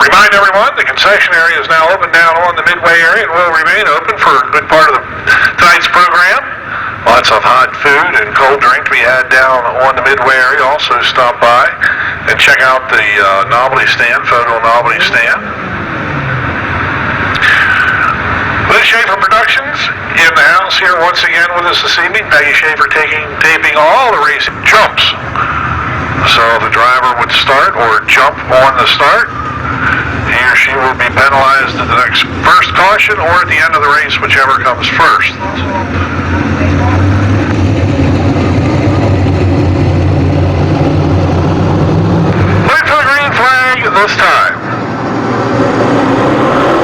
Remind everyone, the concession area is now open down on the midway area and will remain open for a good part of tonight's program. Lots of hot food and cold drink to be had down on the midway area. Also stop by and check out the novelty stand, photo novelty stand. Liz Schaefer Productions in the house here once again with us this evening. Peggy Schaefer taping all the racing jumps. So the driver would start or jump on the start. He or she will be penalized at the next first caution or at the end of the race, whichever comes first. Wait for the green flag this time.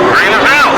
Green is out.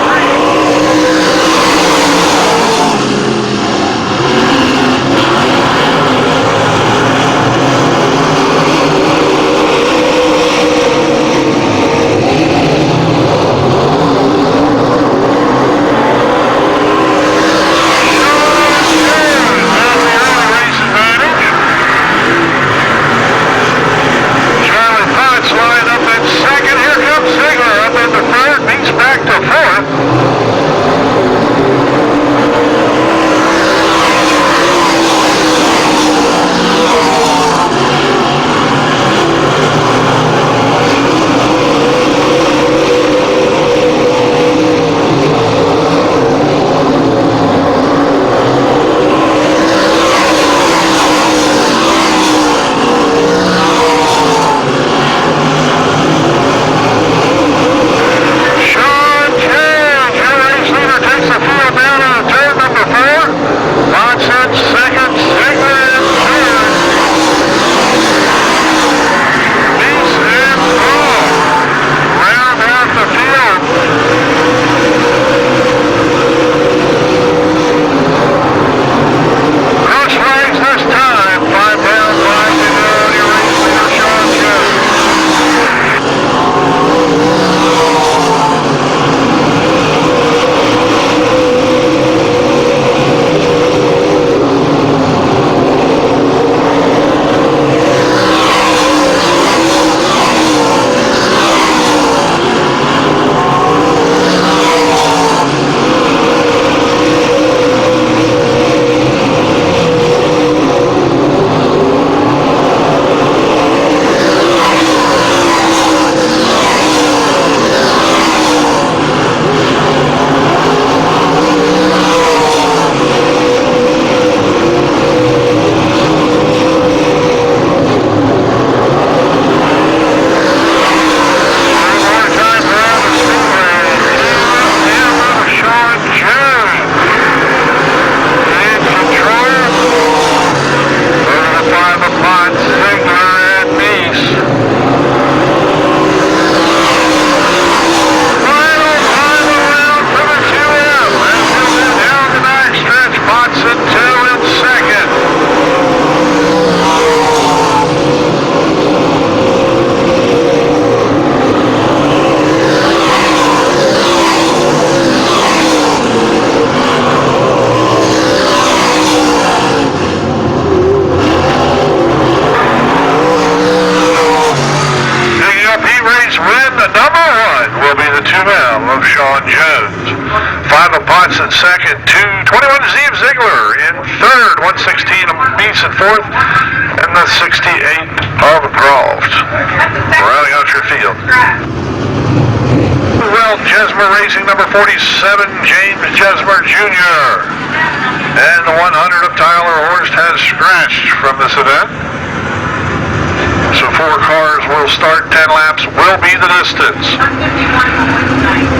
in second, 21 Steve Ziegler in third, 116 Amis in fourth, and the 68 of Groft. Rounding out your field. Well, Jesmer Racing number 47, James Jesmer Jr. And the 100 of Tyler Horst has scratched from this event. So 4 cars will start, 10 laps will be the distance.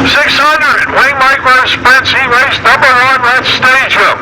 600, Wayne Micro Sprints, he raced number 1, let's stage him.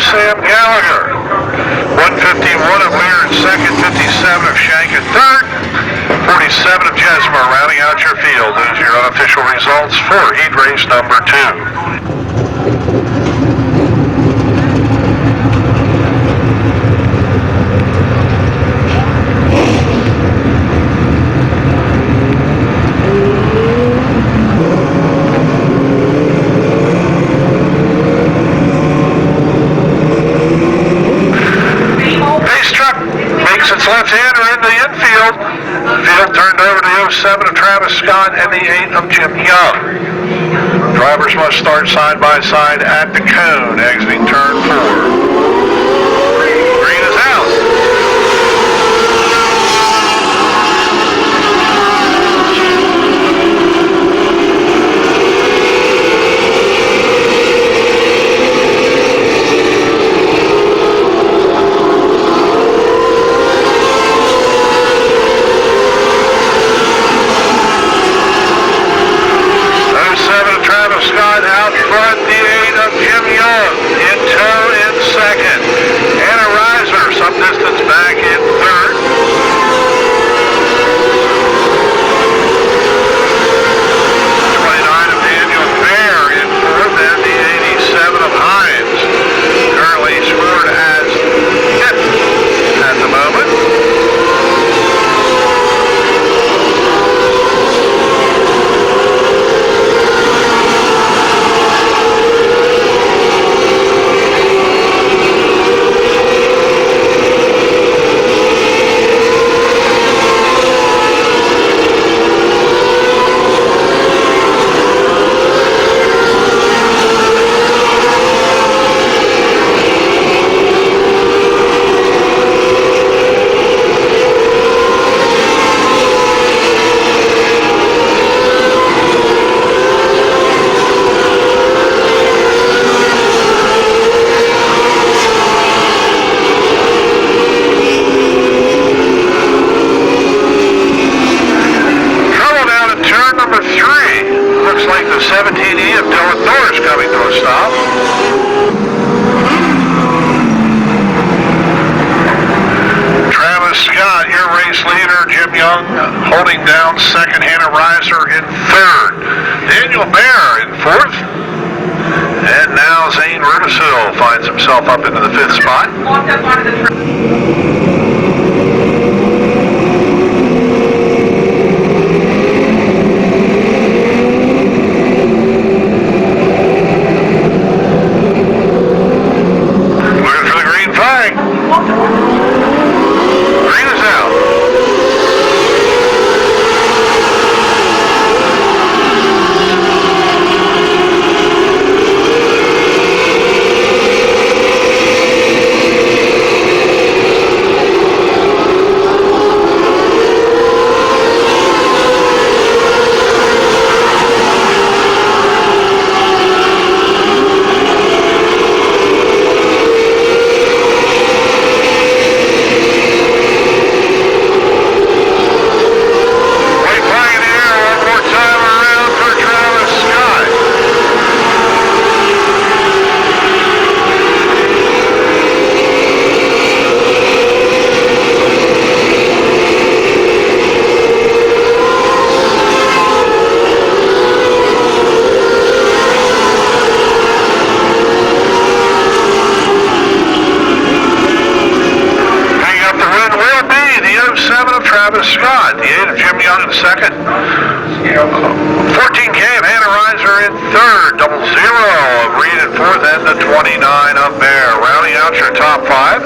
Sam Gallagher. 151 of Lear in second, 57 of Shank in third, 47 of Jesmer rounding out your field. Those are your unofficial results for heat race number 2. Left-hander in the infield. Field turned over to the 07 of Travis Scott and the 8 of Jim Young. Drivers must start side by side at the cone, exiting turn 4. Green is out. Out front, the 8 of Jim Young. In tow in second. Anna Reiser, some distance back in third. 29 of Daniel Bear in fourth, and the 87 of Hines. Currently scored as 10th at the moment. Holding down second, Hannah Reiser in third, Daniel Bear in fourth, and now Zane Rudisill finds himself up into the 5th spot. Looking for the green flag. Green is out. Scott, the 8 of Jim Young in second. 14K of Hannah Reiser in third. 00 of Reed in fourth, and the 29 of Bear. Rounding out your top 5.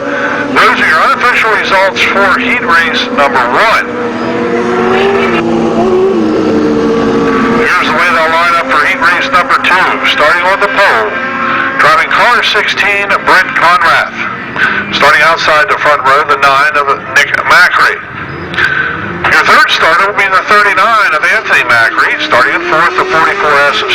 Those are your unofficial results for heat race number 1. Here's the way they'll line up for heat race number 2. Starting on the pole, driving car 16, Brent Conrath. Starting outside the front row, the 9 of Nick Macri. Your third starter will be the 39 of Anthony Macri. Starting in fourth, the 44S of...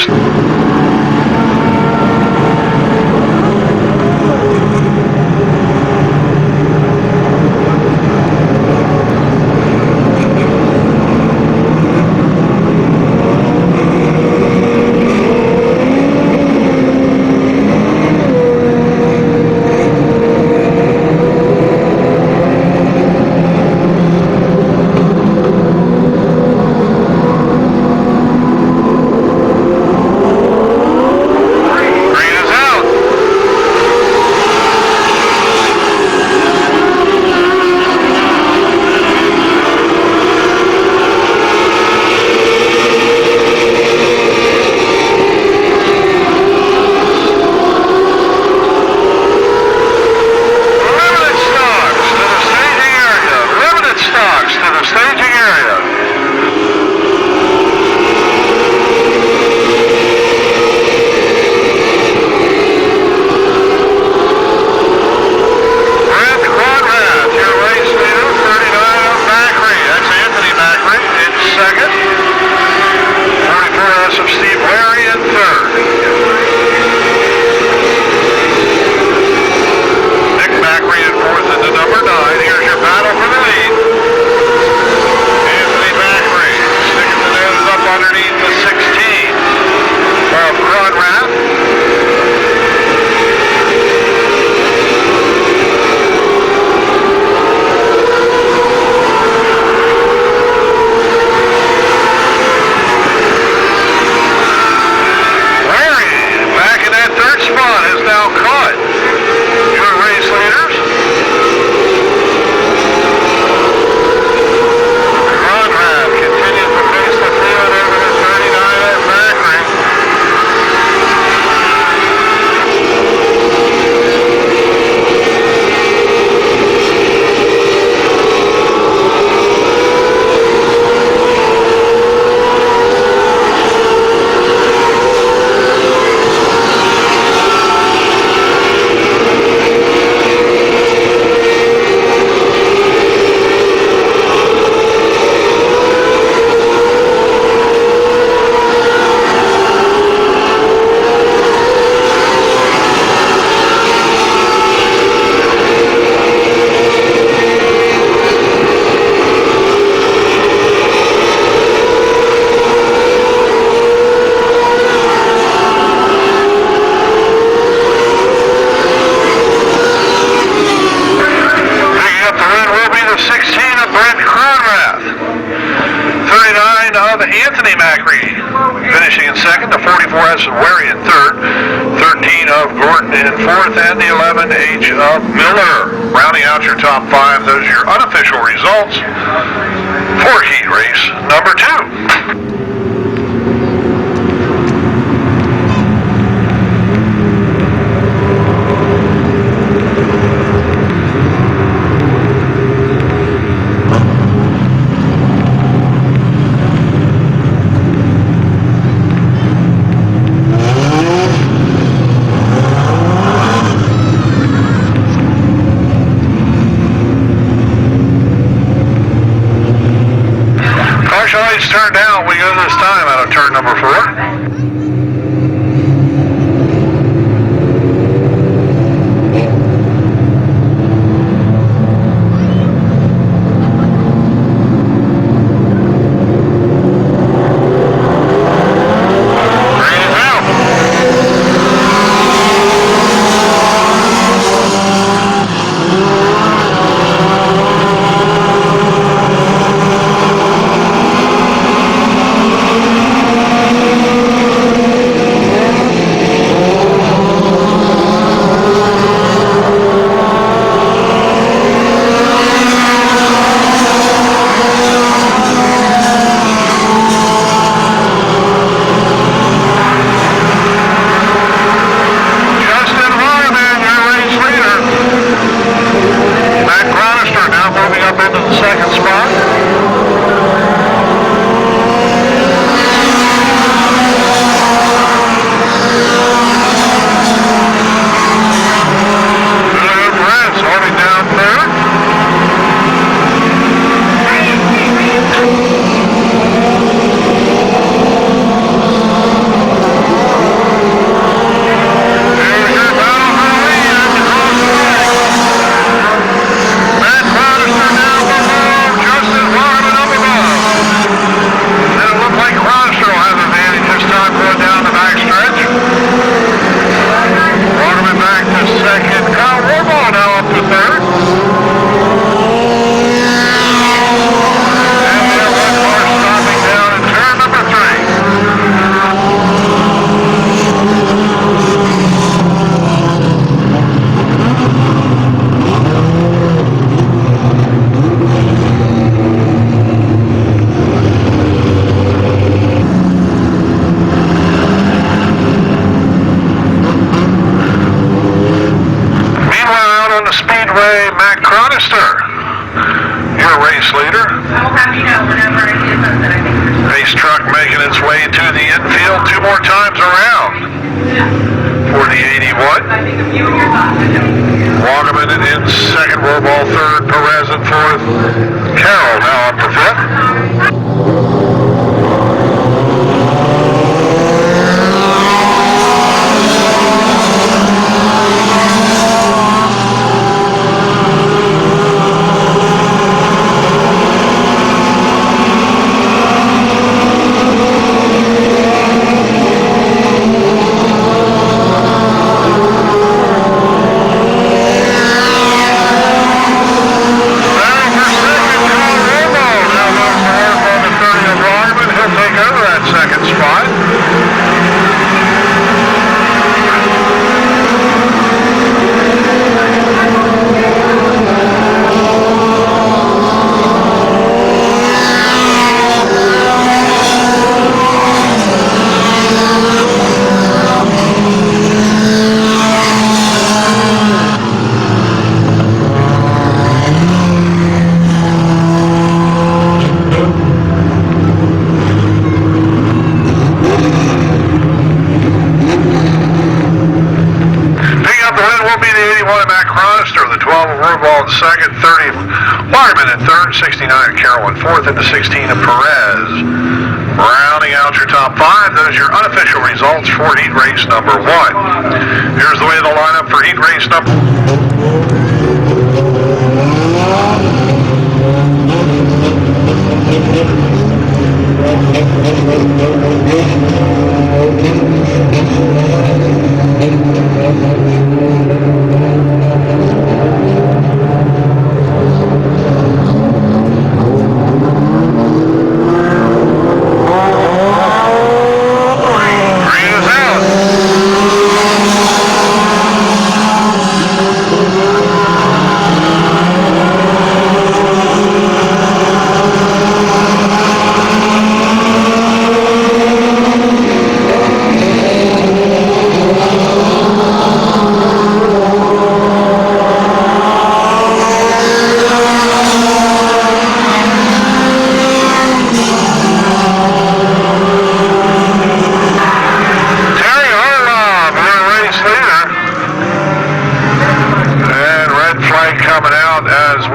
of Anthony Macri finishing in second. The 44 has Wary in third. 13 of Gordon in fourth. And the 11H of Miller. Rounding out your top five, those are your unofficial results for heat race number 2. Lights turned down. We go this time out of turn number 4. the Speedway, Matt Cronister, your race leader. I will have you know whenever I see something I think there's Race truck making its way to the infield 2 more times around for the 81. I think of you and your thoughts. Walkerman in second, Roball third, Perez in fourth, Carroll now up for fifth. The 12 of Rubal in second, 30 Waterman in third, 69 of Carroll in fourth, and the 16 of Perez. Rounding out your top 5, those are your unofficial results for heat race number 1. Here's the way they'll line up for heat race number 1.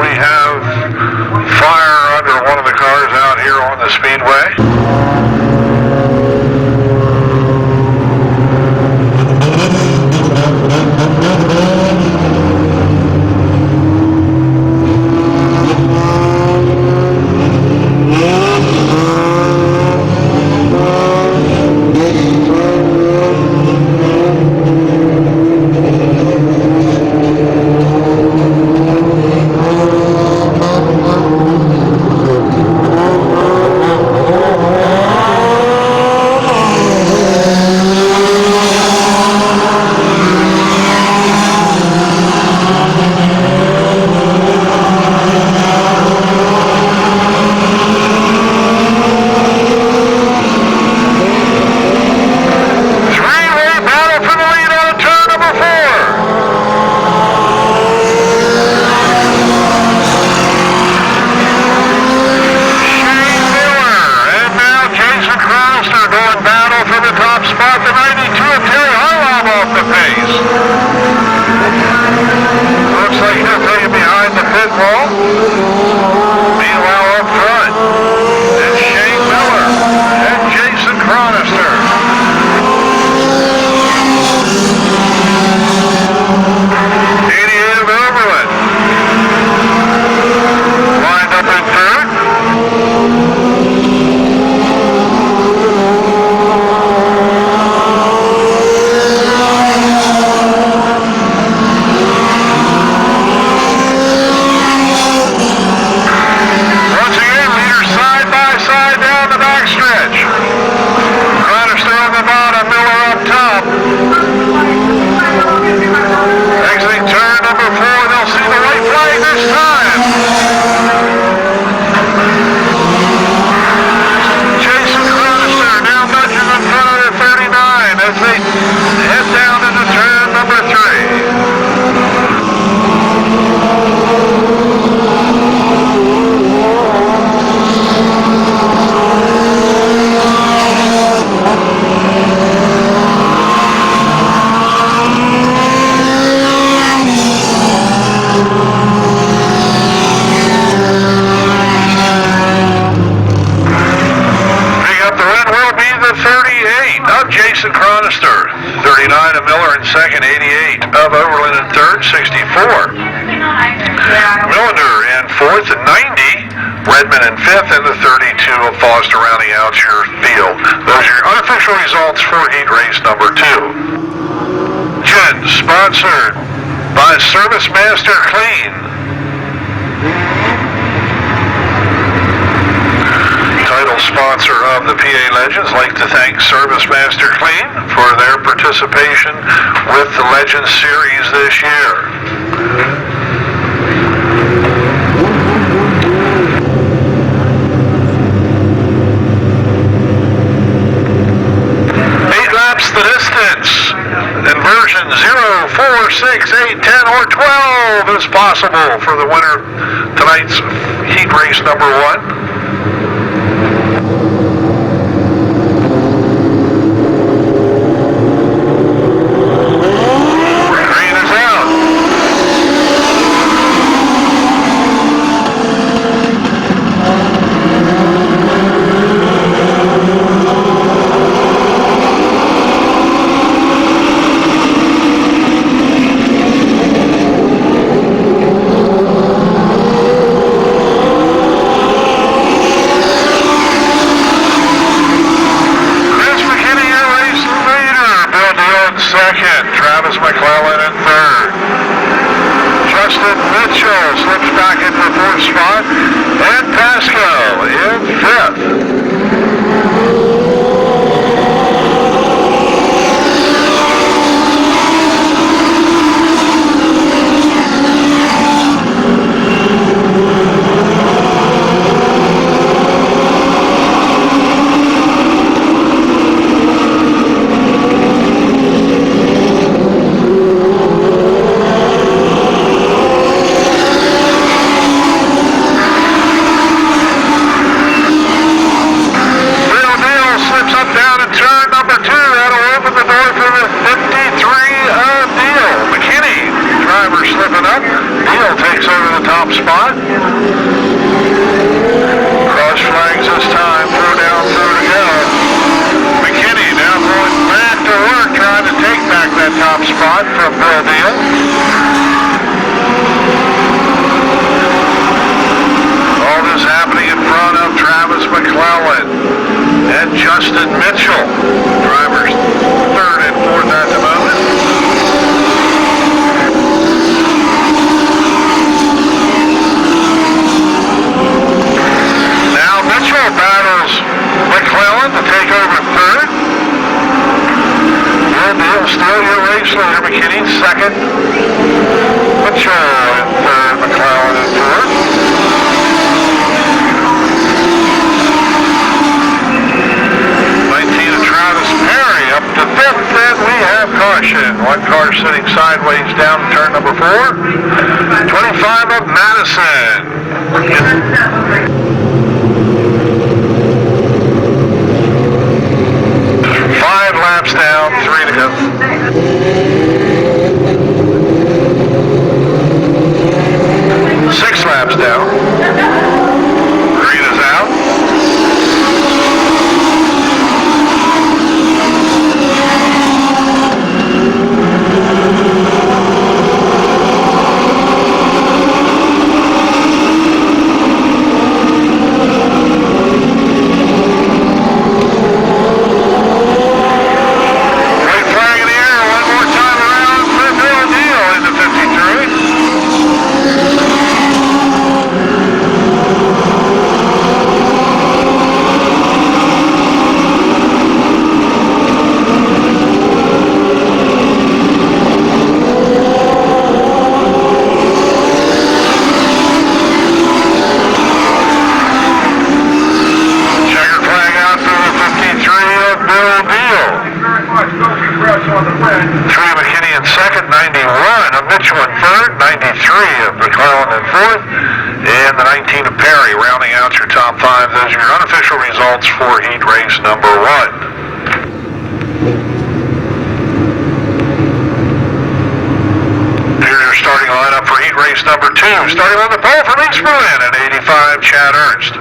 we have fire under one of the cars out here on the Speedway. Second, 88 of Overland in third, 64. Millender in fourth, 90. Redmond in fifth, and the 32 of Foster rounding out your field. Those are your unofficial results for heat race number 2. Sponsored by Service Master Clean. Title sponsor of the PA Legends, like to thank Service Master Clean for their participation with the Legends Series this year. The distance in version 0, 4, 6, 8, 10, or 12 is possible for the winner tonight's heat race number 1. Madison Mitchell, drivers third and fourth at the moment. Now Mitchell battles McClellan to take over third. Will Deal still your race leader. McKinney second. Mitchell in third. McClellan in fourth. To fifth, and we have caution. One car sitting sideways down to turn number 4. 25 of Madison. 5 laps down, 3 to go. 6 laps down. Green is out. For heat race number 1. Here's your starting lineup for heat race number 2. Starting on the pole from East Berlin at 85, Chad Ernst.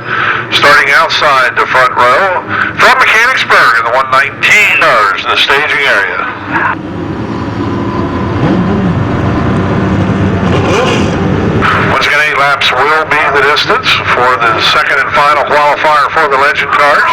Starting outside the front row from Mechanicsburg in the 119 cars in the staging area. Once again, 8 laps will be the distance for the second and final qualifier for the Legend cars.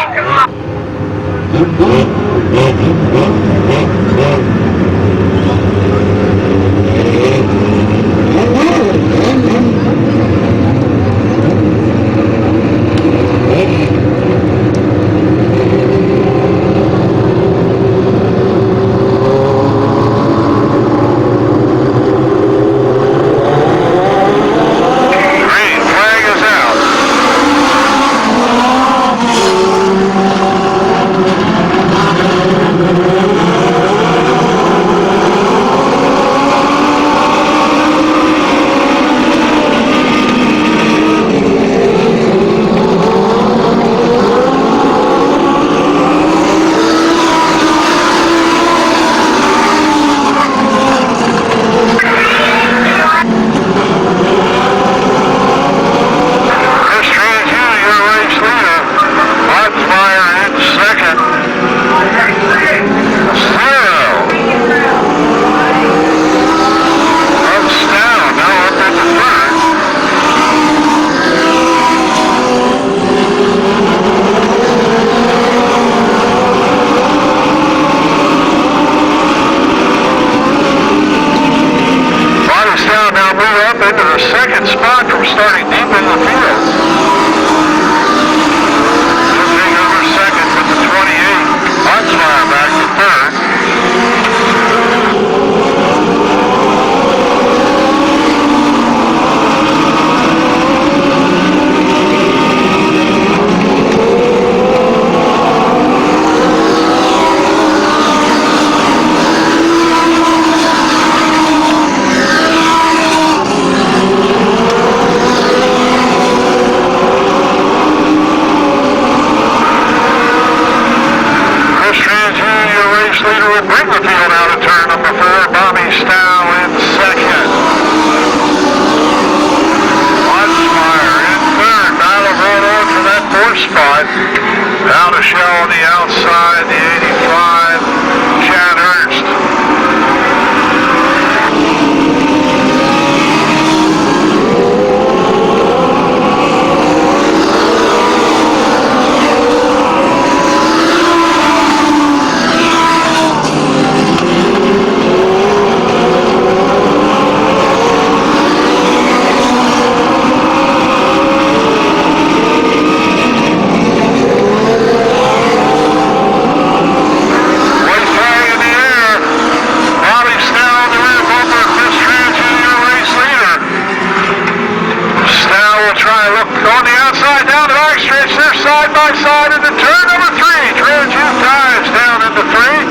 side by side into turn number 3. Trans-U dives down into 3.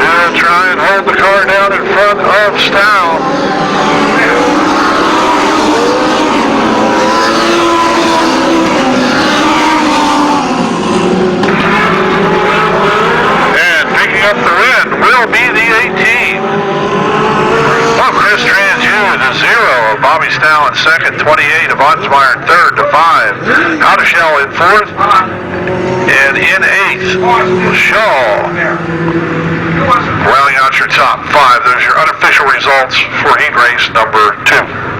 He'll try and hold the car down in front of Stow. And picking up the win will be the 18. Oh, Chris Trans-U to 0. Bobby Stow in second. 28 of Ottsmeyer in third to 5. Houteshell in fourth. And in eighth, Shaw. Rounding out your top 5. Those are your unofficial results for heat race number 2.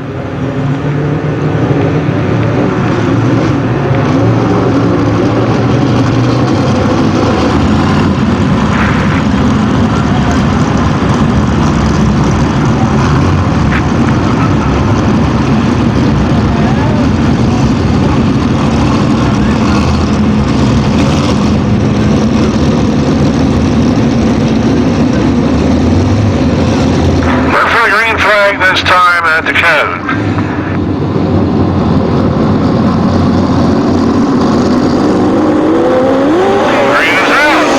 This time at the code. Green is out.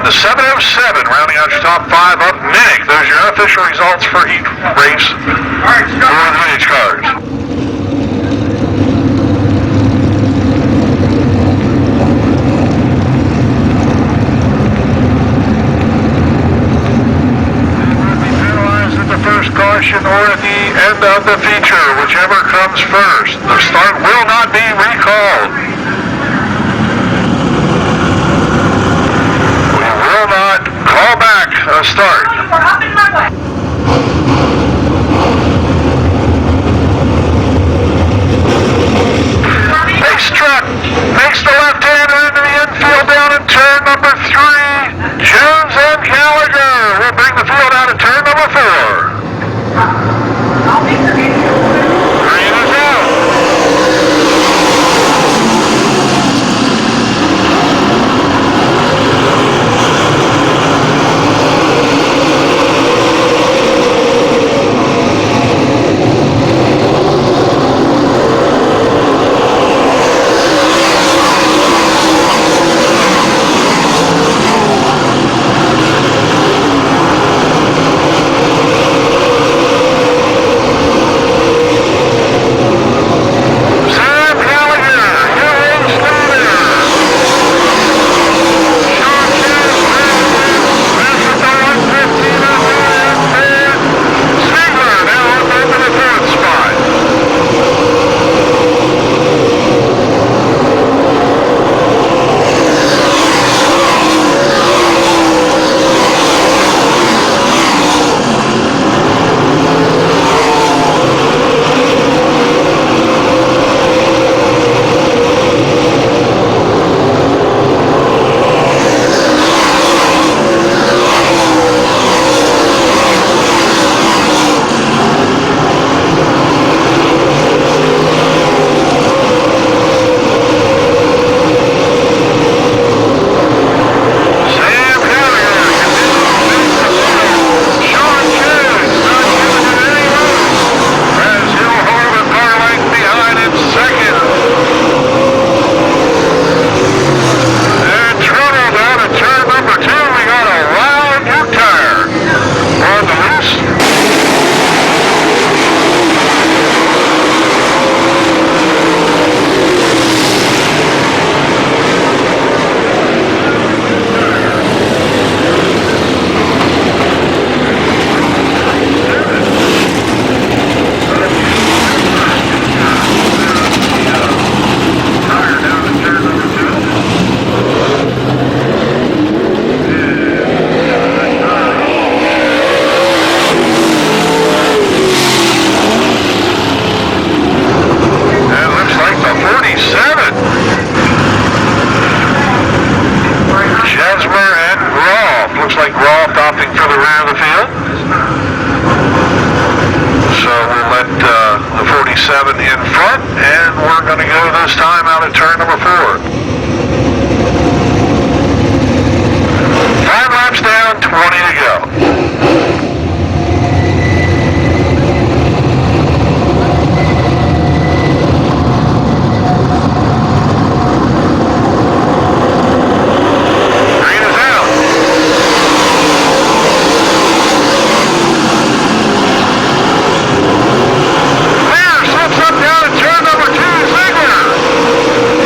the 707, rounding out your top five up Mick. Those are your unofficial results for each race for the vintage cars. First caution or at the end of the feature, whichever comes first. The start will not be recalled. We will not call back a start. We're up in my way. looks like Rolf opting for the rear of the field. So we'll let the 47 in front, and we're going to go this time out of turn number 4. 5 laps down, 20 to go.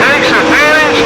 Takes advantage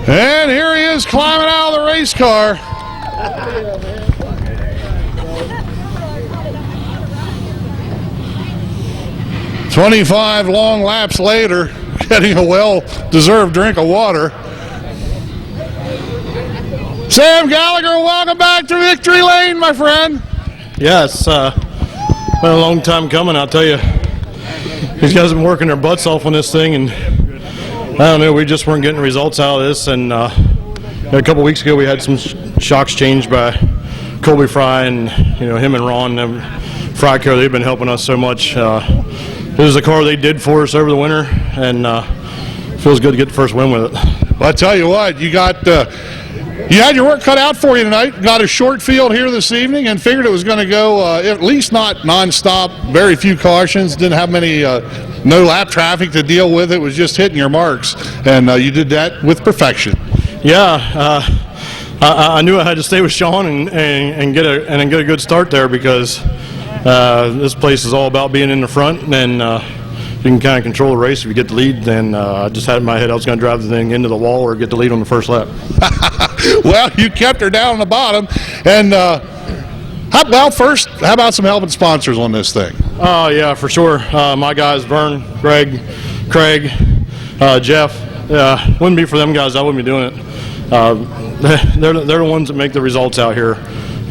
And here he is climbing out of the race car. "25 long laps later, getting a well-deserved drink of water." Sam Gallagher, welcome back to Victory Lane, my friend. Yeah, it's been a long time coming, I'll tell you. These guys have been working their butts off on this thing, and I don't know, we just weren't getting results out of this. And a couple weeks ago, we had some shocks changed by Colby Fry, and him and Ron Fryco. They've been helping us so much. It was a car they did for us over the winter, and feels good to get the first win with it. Well, I tell you what, you had your work cut out for you tonight. Got a short field here this evening and figured it was going to go at least not nonstop. Very few cautions. Didn't have many no lap traffic to deal with. It was just hitting your marks, and you did that with perfection. Yeah, I knew I had to stay with Sean and get a good start there, because this place is all about being in the front, and you can kind of control the race if you get the lead. Then I just had in my head I was going to drive the thing into the wall or get the lead on the first lap. Well, you kept her down on the bottom. And how about some helping sponsors on this thing? Oh, yeah, for sure. My guys, Vern, Greg, Craig, Jeff. Wouldn't be for them guys, I wouldn't be doing it. They're the ones that make the results out here.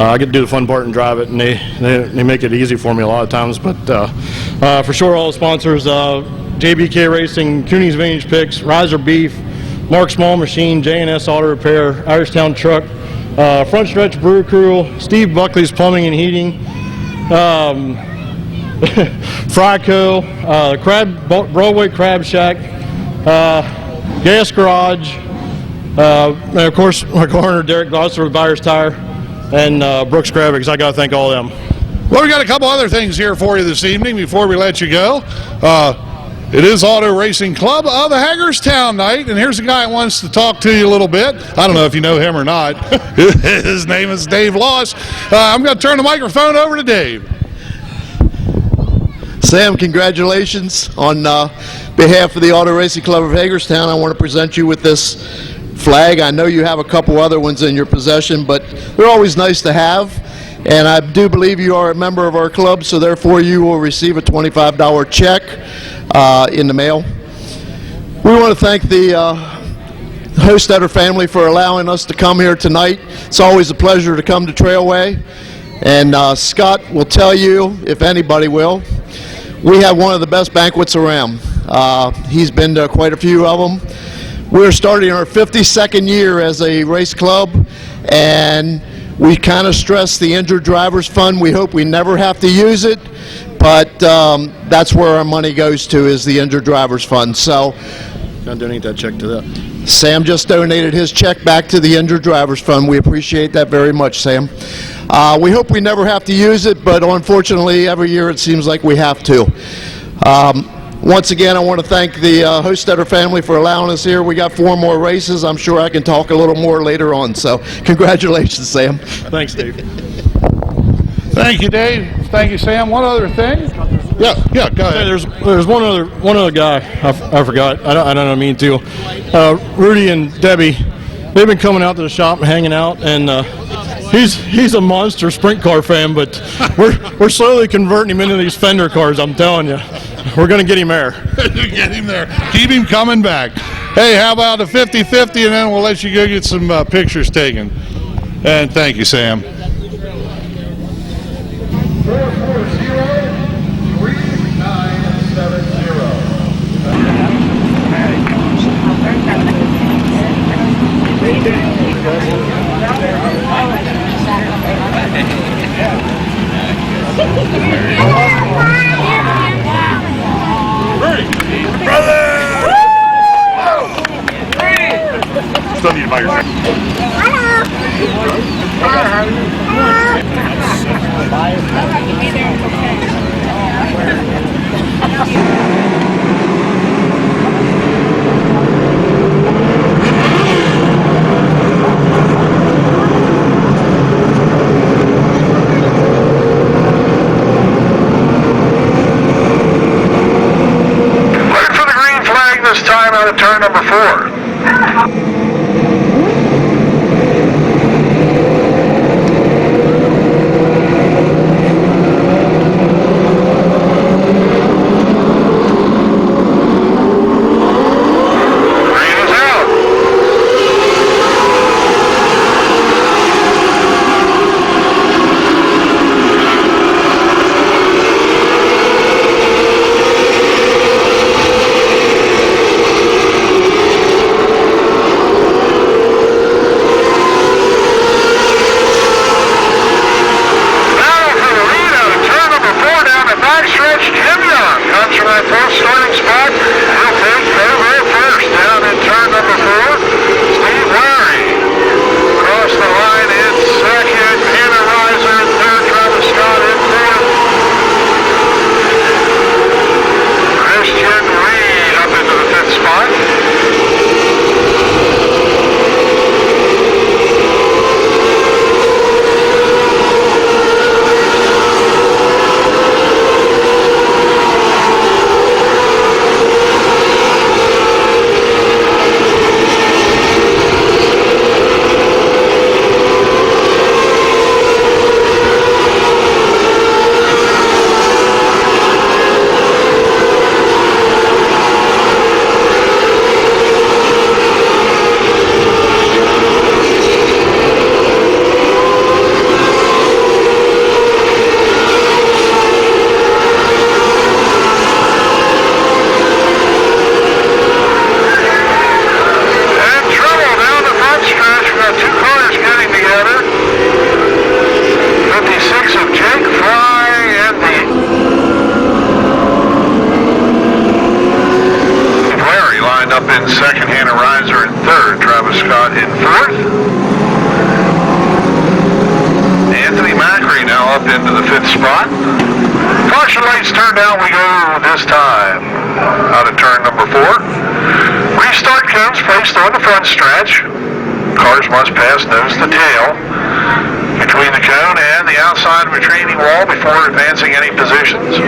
I get to do the fun part and drive it, and they make it easy for me a lot of times. But for sure, all the sponsors, JBK Racing, Cooney's Vintage Picks, Riser Beef, Mark Small Machine, J&S Auto Repair, Irishtown Truck, Front Stretch Brew Crew, Steve Buckley's Plumbing and Heating, Fryco, Broadway Crab Shack, Gas Garage, and of course my corner, Derek Glosser with Buyer's Tire, and Brooks Graphics. I got to thank all of them. Well, we got a couple other things here for you this evening before we let you go. It is Auto Racing Club of the Hagerstown night, and here's a guy that wants to talk to you a little bit. I don't know if you know him or not. His name is Dave Loss. I'm going to turn the microphone over to Dave. Sam, congratulations. On behalf of the Auto Racing Club of Hagerstown, I want to present you with this flag. I know you have a couple other ones in your possession, but they're always nice to have. And I do believe you are a member of our club, so therefore you will receive a $25 check in the mail. We want to thank the Hostetter family for allowing us to come here tonight. It's always a pleasure to come to Trailway. And Scott will tell you, if anybody will, we have one of the best banquets around. He's been to quite a few of them. We're starting our 52nd year as a race club, and we kind of stress the Injured Drivers Fund. We hope we never have to use it, but that's where our money goes to, is the Injured Drivers Fund. So I'll donate that check to that. Sam just donated his check back to the Injured Drivers Fund. We appreciate that very much, Sam. We hope we never have to use it, but unfortunately every year it seems like we have to. Once again, I want to thank the Hostetter family for allowing us here. We got 4 more races. I'm sure I can talk a little more later on. So congratulations, Sam. Thanks, Dave. Thank you, Dave. Thank you, Sam. One other thing. Yeah, go ahead. Hey, there's one other guy I forgot. I don't mean to. Rudy and Debbie, they've been coming out to the shop and hanging out, and he's a monster sprint car fan, but we're slowly converting him into these Fender cars. I'm telling you, we're going to get him there. Get him there. Keep him coming back. Hey, how about a 50-50, and then we'll let you go get some pictures taken. And thank you, Sam. 440. Brother! Still need to buy your Ready for the green flag this time out of turn number 4. Hannah Reiser in third. Travis Scott in fourth. Anthony Macri now up into the fifth spot. Caution lights turned down we go this time. Out of turn number 4. Restart cones placed on the front stretch. Cars must pass nose to tail between the cone and the outside retaining wall before advancing any positions.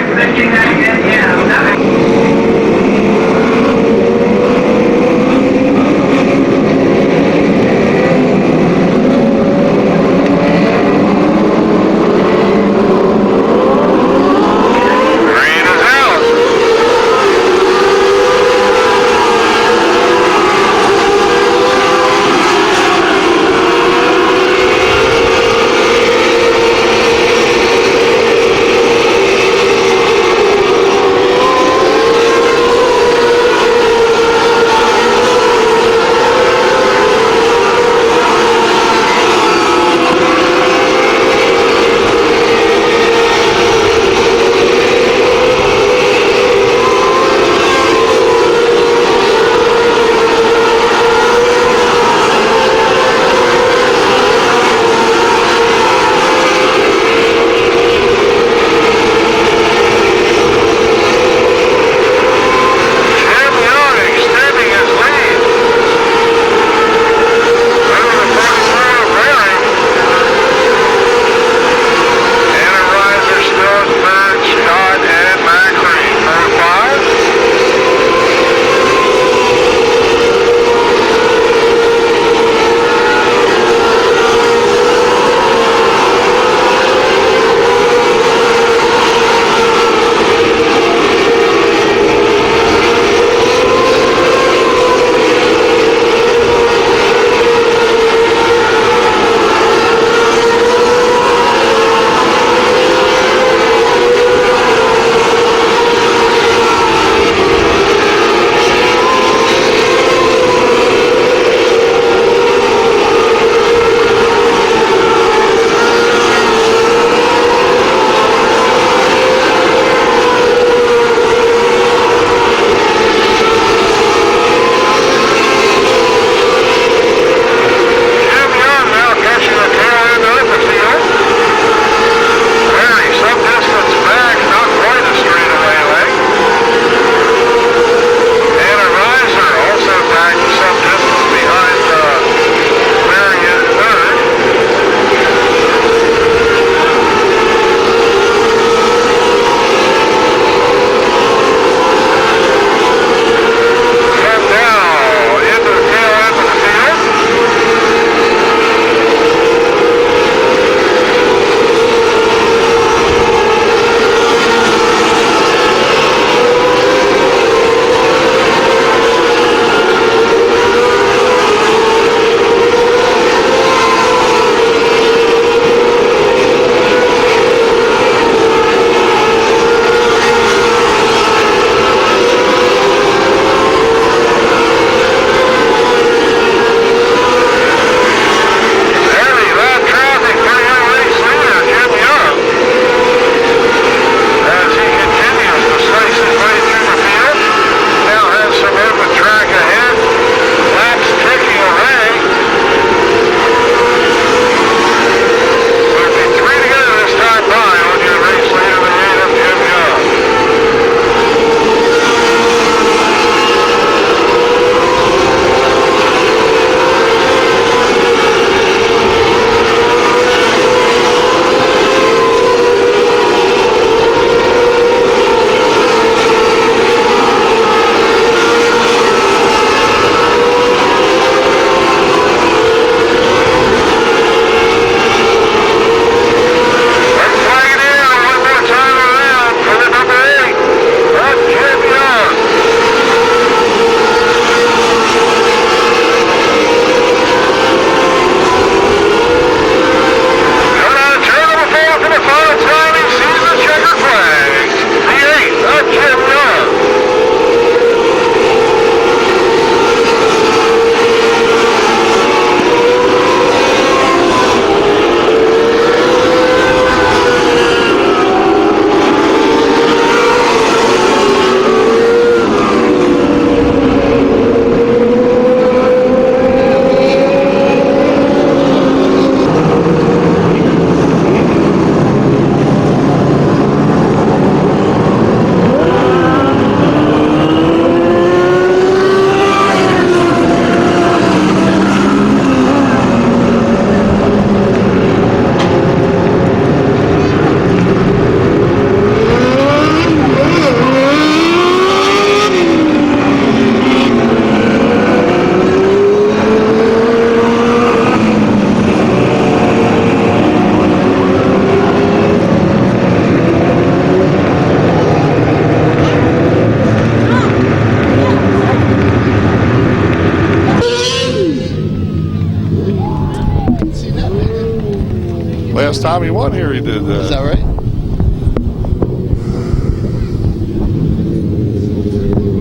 last time he won here, he did that. Is that right?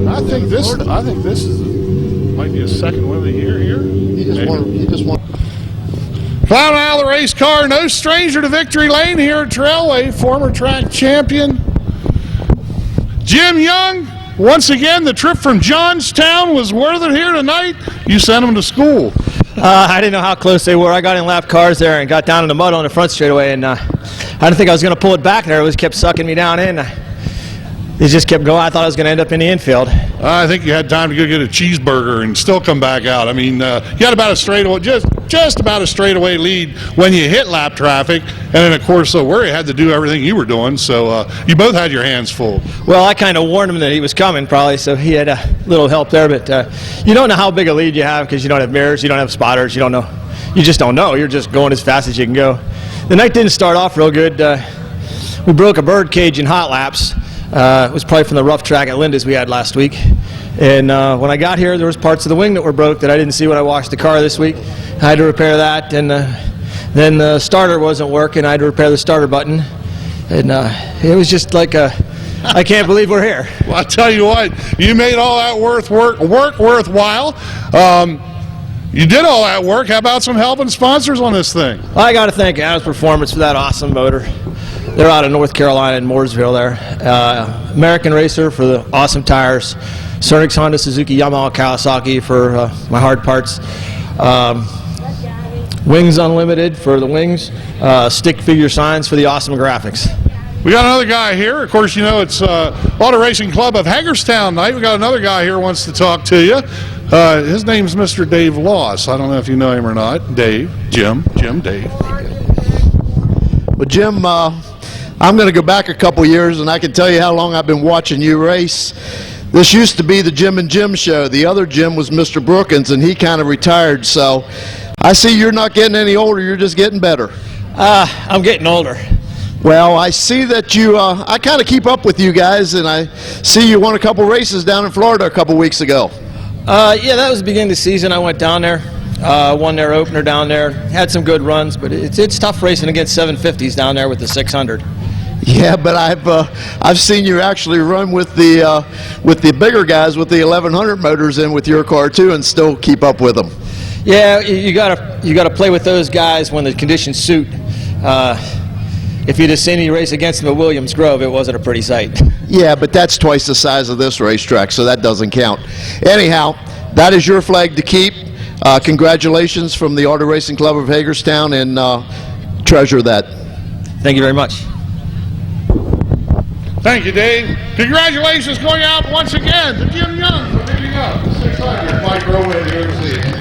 I think this might be a second win of the year here. He just won. Climbing out of the race car, no stranger to victory lane here at Trailway, former track champion Jim Young. Once again, the trip from Johnstown was worth it here tonight. You sent him to school. I didn't know how close they were. I got in lap cars there and got down in the mud on the front straightaway, and I didn't think I was going to pull it back there. It was kept sucking me down in. It just kept going. I thought I was going to end up in the infield. I think you had time to go get a cheeseburger and still come back out. I mean, you had about a straightaway, just about a straightaway lead when you hit lap traffic, and then of course Worry had to do everything you were doing. So you both had your hands full. Well, I kind of warned him that he was coming, probably, so he had a little help there. But you don't know how big a lead you have because you don't have mirrors, you don't have spotters, you don't know. You just don't know. You're just going as fast as you can go. The night didn't start off real good. We broke a bird cage in hot laps. It was probably from the rough track at Linda's we had last week. And when I got here, there was parts of the wing that were broke that I didn't see when I washed the car this week. I had to repair that, and then the starter wasn't working. I had to repair the starter button. And it was just like I can't believe we're here. Well, I tell you what, you made all that work worthwhile. You did all that work. How about some helping sponsors on this thing? Well, I got to thank Adams Performance for that awesome motor. They're out of North Carolina in Mooresville there. American Racer for the awesome tires. Cernix, Honda, Suzuki, Yamaha, Kawasaki for my hard parts. Wings Unlimited for the wings. Stick Figure Signs for the awesome graphics. We got another guy here. Of course, you know it's Auto Racing Club of Hagerstown night. We got another guy here who wants to talk to you. His name's Mr. Dave Loss. I don't know if you know him or not. Dave, Jim, Dave. Well, Jim, I'm going to go back a couple years, and I can tell you how long I've been watching you race. This used to be the Jim and Jim show. The other Jim was Mr. Brookins, and he kind of retired. So I see you're not getting any older. You're just getting better. I'm getting older. Well, I see that you, I kind of keep up with you guys, and I see you won a couple races down in Florida a couple weeks ago. Yeah, that was the beginning of the season. I went down there, won their opener down there, had some good runs, but it's tough racing against 750s down there with the 600. Yeah, but I've seen you actually run with the bigger guys with the 1100 motors in with your car too, and still keep up with them. Yeah, you gotta play with those guys when the conditions suit. If you just seen any race against them at Williams Grove, it wasn't a pretty sight. Yeah, but that's twice the size of this racetrack, so that doesn't count. Anyhow, that is your flag to keep. Congratulations from the Auto Racing Club of Hagerstown, and treasure that. Thank you very much. Thank you, Dave. Congratulations going out once again to Jim Young for picking up the 600 micro win here this evening.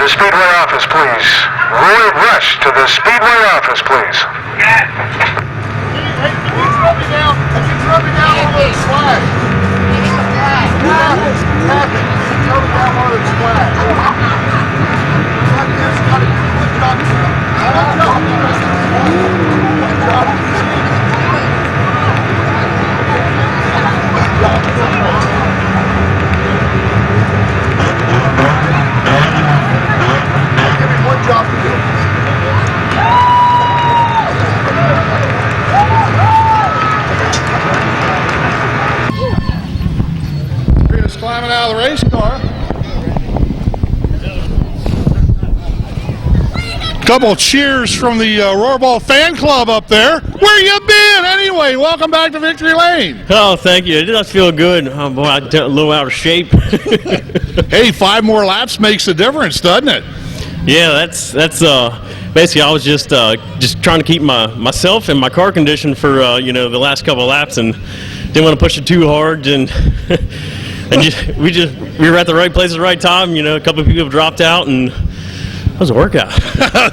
the Speedway office, please. Roy Rush to the Speedway office, please. Just climbing out of the race car. Couple of cheers from the Roarball fan club up there. Where you been anyway? Welcome back to Victory Lane. Oh, thank you. It does feel good. Oh, boy, I'm a little out of shape. Hey, 5 more laps makes a difference, doesn't it? Yeah, that's basically I was just trying to keep myself and my car conditioned for the last couple of laps, and didn't want to push it too hard, and we were at the right place at the right time. A couple of people have dropped out, and it was a workout.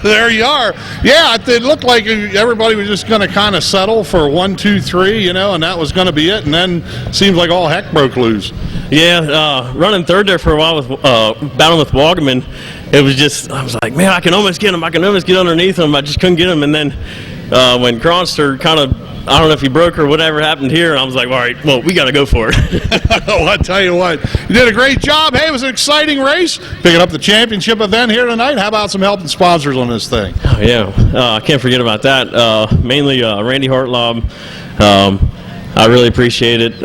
There you are. Yeah, it looked like everybody was just going to kind of settle for 1, 2, 3, and that was going to be it. And then seems like all heck broke loose. Yeah, running third there for a while with battling with Wagaman, it was just, I was like, man, I can almost get him. I can almost get underneath him. I just couldn't get him. And then when Cronster kind of, I don't know if he broke or whatever happened here, and I was like, all right, well, we got to go for it. Oh, I tell you what, you did a great job. Hey, it was an exciting race. Picking up the championship event here tonight. How about some helping sponsors on this thing? Oh, yeah, I can't forget about that. Mainly Randy Hartlob. I really appreciate it.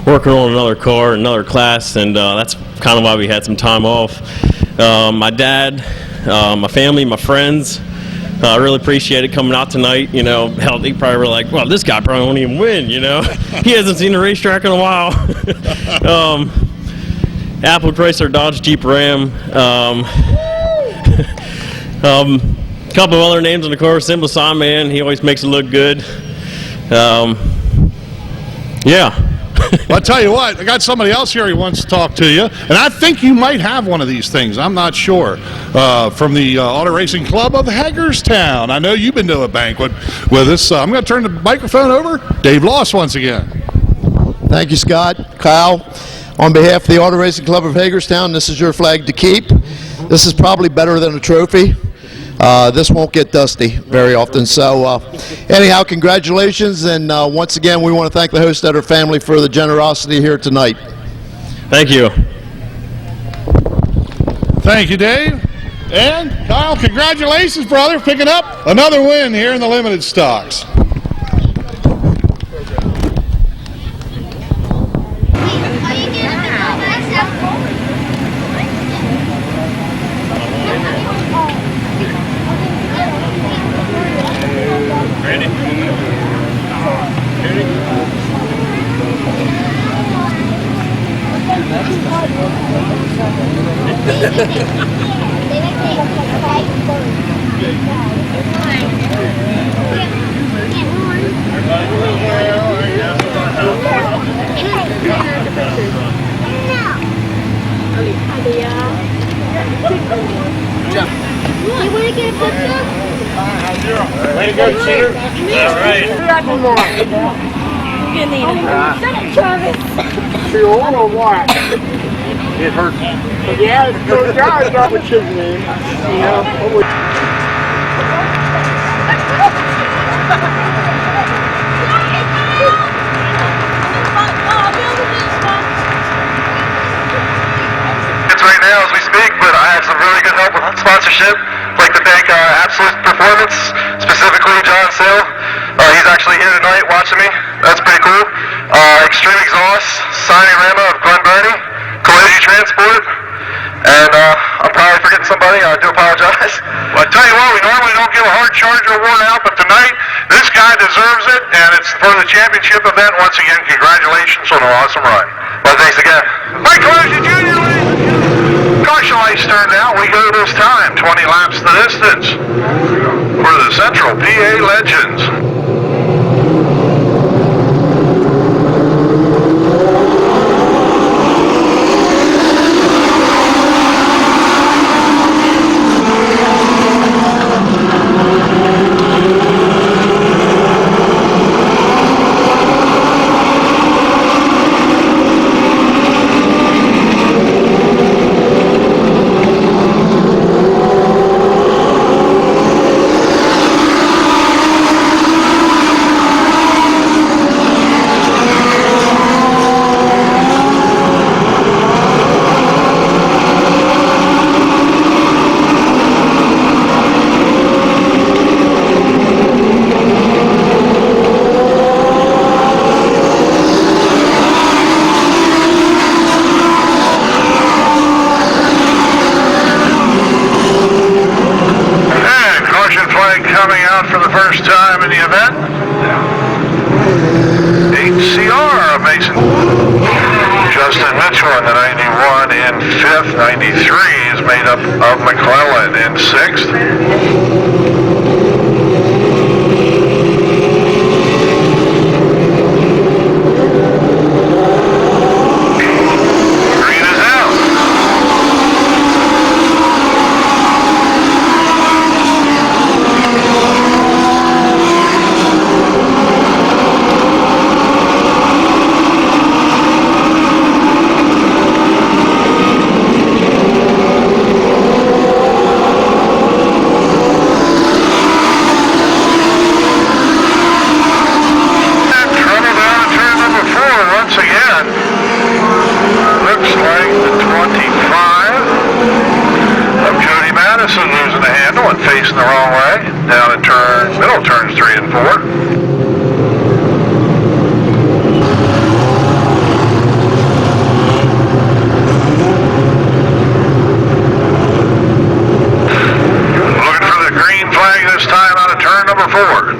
Working on another car, another class, and that's kind of why we had some time off. My dad, my family, my friends. I really appreciate it coming out tonight. Hell, they probably were like, well, this guy probably won't even win, He hasn't seen a racetrack in a while. Apple Chrysler, Dodge, Jeep, Ram. A couple of other names on the car. Simple Sign Man, he always makes it look good. Yeah. Well, I'll tell you what, I got somebody else here who wants to talk to you, and I think you might have one of these things. I'm not sure. From the Auto Racing Club of Hagerstown. I know you've been to a banquet with us. I'm going to turn the microphone over. Dave Loss once again. Thank you, Scott. Kyle, on behalf of the Auto Racing Club of Hagerstown, this is your flag to keep. This is probably better than a trophy. This won't get dusty very often. So anyhow, congratulations, and once again, we want to thank the Hostetter family for the generosity here tonight. Thank you. Thank you, Dave. And Kyle, congratulations, brother, picking up another win here in the limited stocks. Way to go, cheater. All right. Too old or what? It hurts. Yeah, it's good guys, that was his name. It's right now as we speak, but I have some really good help with sponsorship. I'd like to thank Absolute Performance, specifically John Sale. He's actually here tonight watching me. That's pretty cool. Extreme Exhaust, Rama of Glen Burnie, Collision Transport, and I'm probably forgetting somebody. I do apologize. Well, I tell you what, we normally don't give a hard charger award out, but tonight this guy deserves it, and it's for the championship event. Once again, congratulations on an awesome run. Well, thanks again. Mike Collision Jr., ladies and gentlemen. Caution lights turned out. We go this time. 20 laps the distance for the Central PA Legends. Mitchell in the 91 in 5th. 93 is made up of McClellan in 6th. Green is out. Losing the handle and facing the wrong way. Down in middle turns 3 and 4. Looking for the green flag this time out of turn number 4.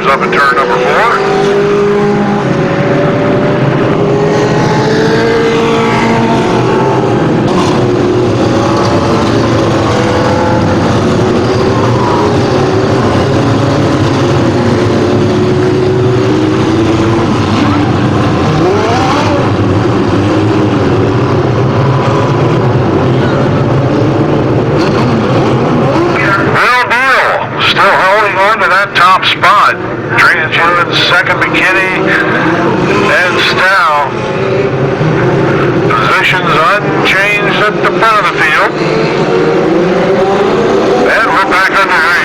Up in turn number 4. Top spot. Transhuman, second McKinney, and Stow. Positions unchanged at the front of the field. And we're back underway.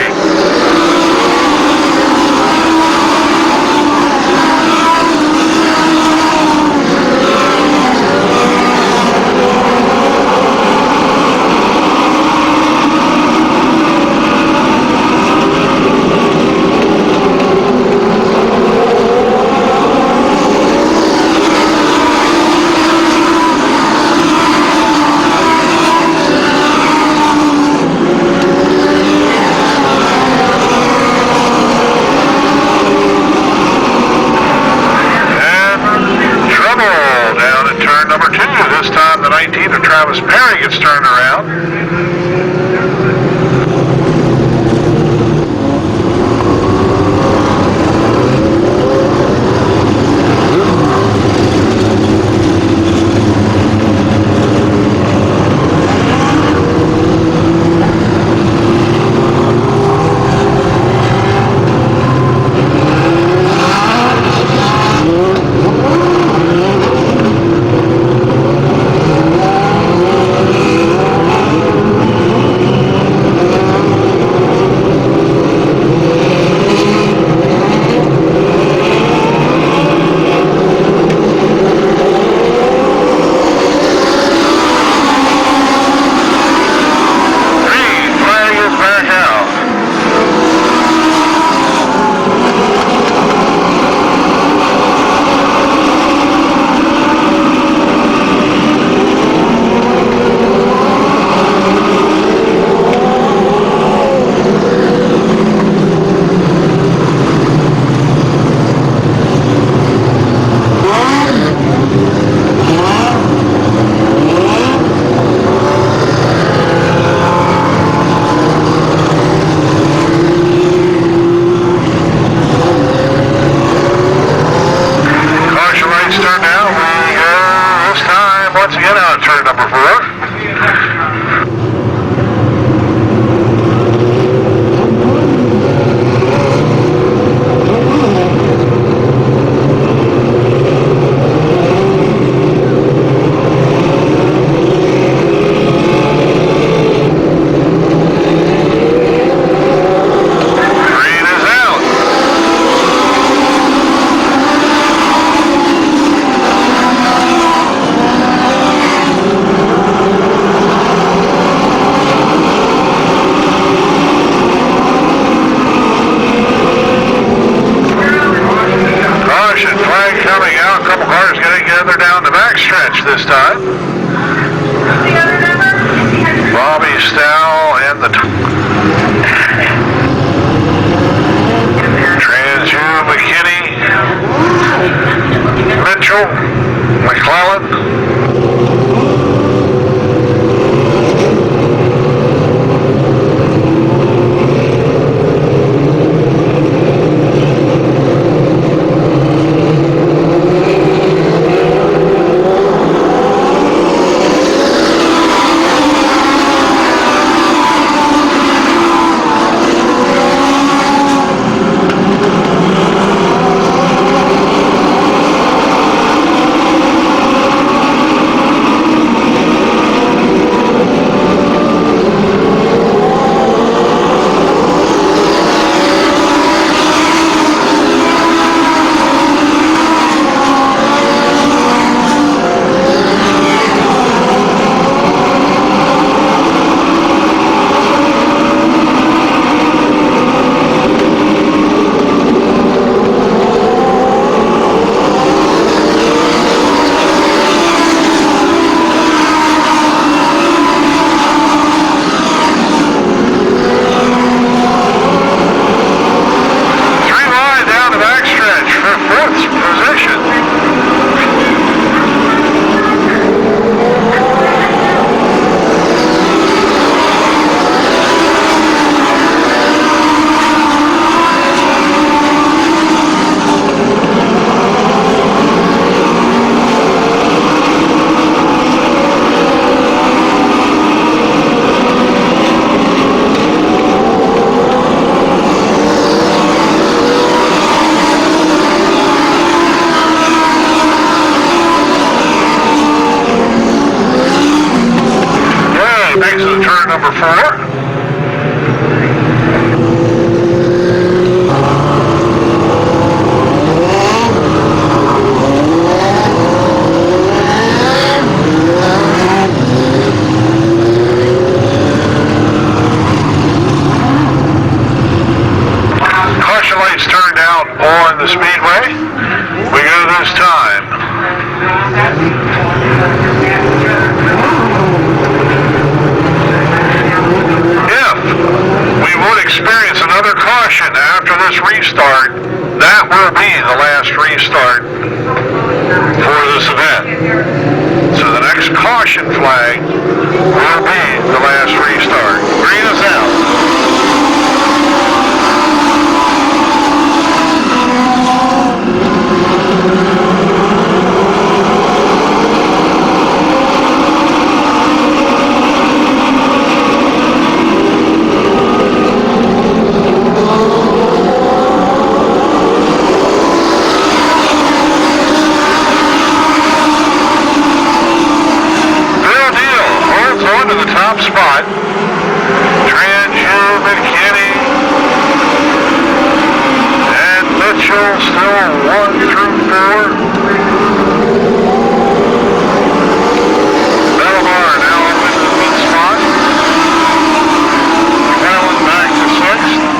This time the 19 of Travis Perry gets turned around. this time. The other number? Bobby Stow and the Transu, McKinney, Mitchell, McClellan. Exit turn number 4. Caution lights turned out on the Speedway. We go this time. Experience another caution after this restart, that will be the last restart for this event. So the next caution flag will be the last restart. Green is out. To the top spot. Transu, McKinney, and Mitchell still 1 through 4. Belmar now up into the 5th spot. McClellan back to 6th.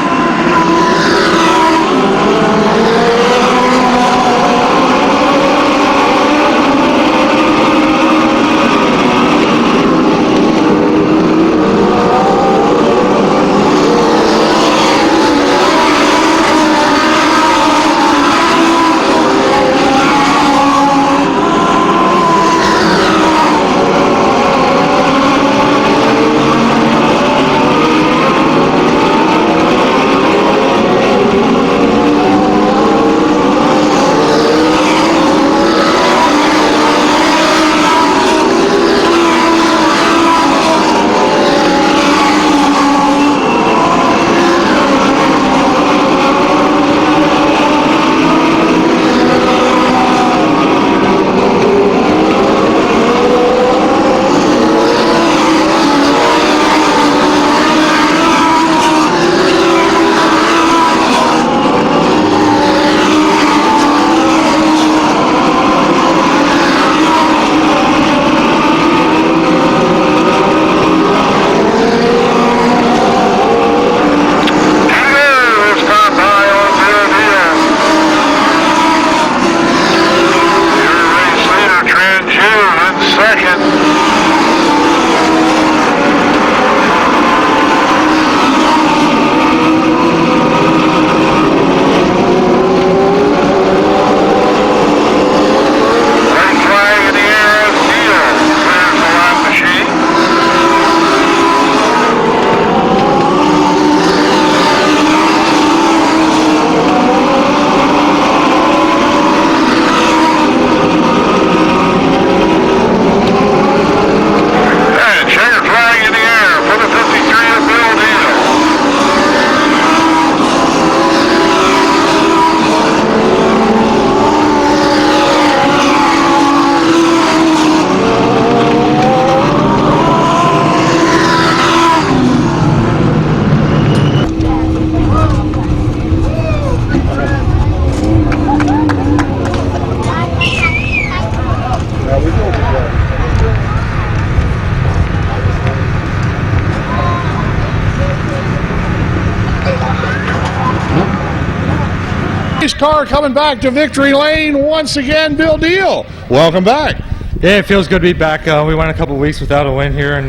car coming back to victory lane once again, Bill Deal. Welcome back. Yeah, it feels good to be back. We went a couple weeks without a win here, and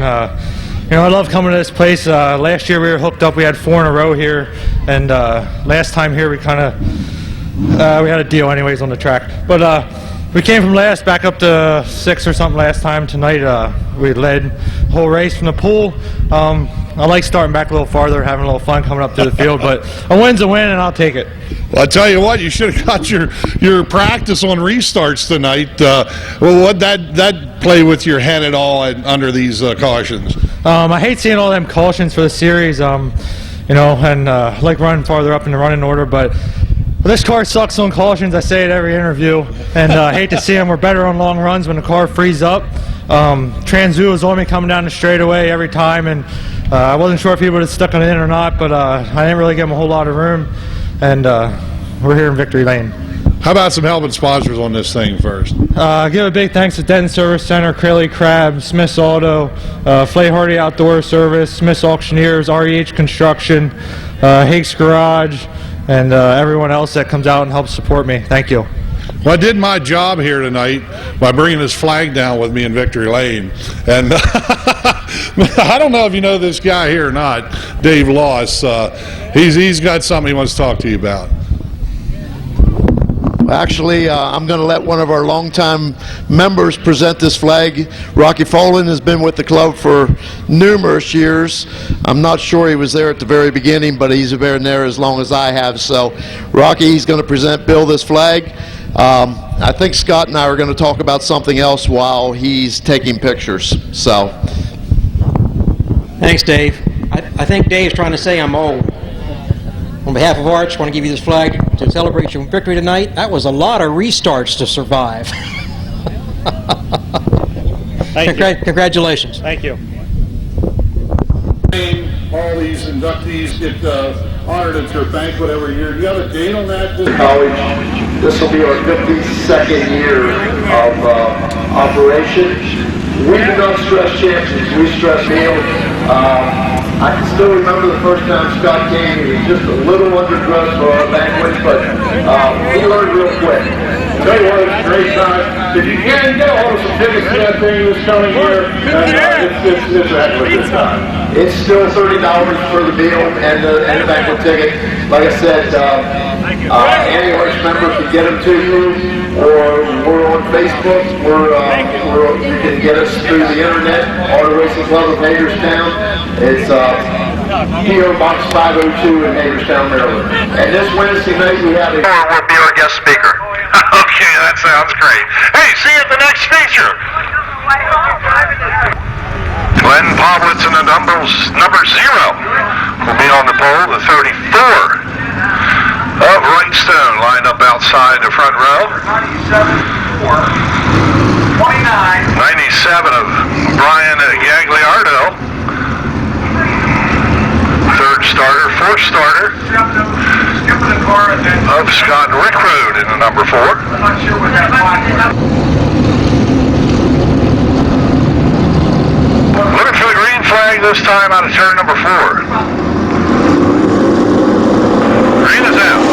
you know, I love coming to this place. Last year we were hooked up. We had 4 in a row here, and last time here we kind of we had a deal anyways on the track. But we came from last back up to 6 or something last time. Tonight we led the whole race from the pool. I like starting back a little farther, having a little fun coming up to the field, but a win's a win, and I'll take it. Well, I tell you what, you should have got your practice on restarts tonight. Well, what that play with your head at all under these cautions? I hate seeing all them cautions for the series, you know, and I like running farther up in the running order, but this car sucks on cautions. I say it every interview, and I hate to see them. We're better on long runs when the car frees up. Transu was on me coming down the straightaway every time, and I wasn't sure if he would have stuck it in or not, but I didn't really give him a whole lot of room, and we're here in Victory Lane. How about some helping sponsors on this thing first? Give a big thanks to Denton Service Center, Crayley Crab, Smith's Auto, Flay Hardy Outdoor Service, Smith's Auctioneers, REH Construction, Hake's Garage, and everyone else that comes out and helps support me. Thank you. Well, I did my job here tonight by bringing this flag down with me in Victory Lane. And I don't know if you know this guy here or not, Dave Loss. He's got something he wants to talk to you about. Actually, I'm going to let one of our longtime members present this flag. Rocky Folin has been with the club for numerous years. I'm not sure he was there at the very beginning, but he's been there as long as I have. So, Rocky, he's going to present Bill this flag. I think Scott and I are going to talk about something else while he's taking pictures. So, thanks, Dave. I think Dave's trying to say I'm old. On behalf of Arch, I want to give you this flag to celebrate your victory tonight. That was a lot of restarts to survive. Congratulations. Thank you. All these inductees get honored at your banquet every year. Do you have a date on that? College. This will be our 52nd year of operation. We do not stress champions, we stress meals. I can still remember the first time Scott came. He was just a little underdressed for our banquet, but he learned real quick. Tell you what, it's a great time. If you can get a hold of some tickets to that thing this coming year, it's a heck of a good time. It's still $30 for the meal and the banquet ticket. Like I said, any Arch members can get them to you, or we're on Facebook. You can get us through the internet. Auto Racing Club of Hagerstown. It's P.O. Box 502 in Hagerstown, Maryland. And this Wednesday night we have a... will be our guest speaker. Okay, that sounds great. Hey, see you at the next feature. Glenn Poblitz in the number 0 will be on the pole, the 34 of Wrightstone, lined up outside the front row. 97 of Brian Gagliardo. Third starter, fourth starter of Scott Rickroad in the number 4. Looking for the green flag this time out of turn number 4. Green is out.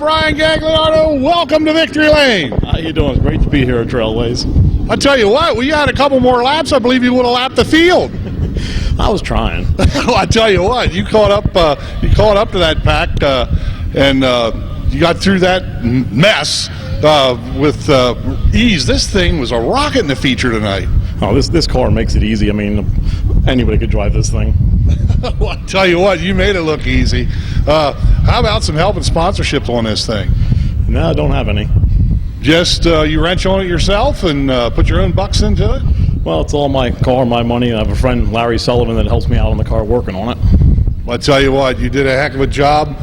Brian Gagliardo. Welcome to Victory Lane. How you doing? It's great to be here at Trailways. I tell you what, we had a couple more laps. I believe you would have lapped the field. I was trying. Well, I tell you what, you caught up to that pack, and you got through that mess with ease. This thing was a rocket in the feature tonight. Oh, this car makes it easy. I mean, anybody could drive this thing. Well, I tell you what, you made it look easy. How about some help and sponsorship on this thing? No, I don't have any. Just you wrench on it yourself and put your own bucks into it? Well, it's all my car, my money. I have a friend, Larry Sullivan, that helps me out on the car working on it. Well, I tell you what, you did a heck of a job.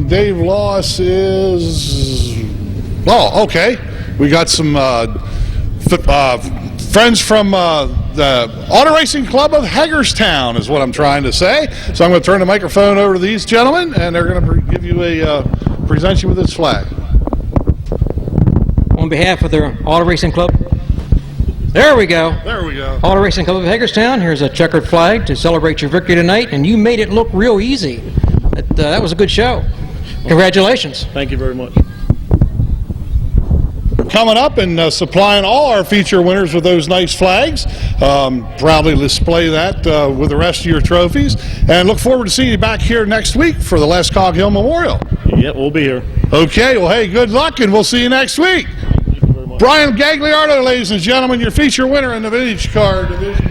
Dave Loss is... Oh, okay. We got some friends from the Auto Racing Club of Hagerstown is what I'm trying to say. So I'm going to turn the microphone over to these gentlemen, and they're going to give you present you with this flag. On behalf of the Auto Racing Club, there we go. There we go. Auto Racing Club of Hagerstown, here's a checkered flag to celebrate your victory tonight, and you made it look real easy. That was a good show. Congratulations. Thank you very much. Coming up and supplying all our feature winners with those nice flags. Proudly display that with the rest of your trophies. And look forward to seeing you back here next week for the Les Cog Hill Memorial. Yeah, we'll be here. Okay, well, hey, good luck, and we'll see you next week. Thank you very much. Brian Gagliardo, ladies and gentlemen, your feature winner in the vintage car division.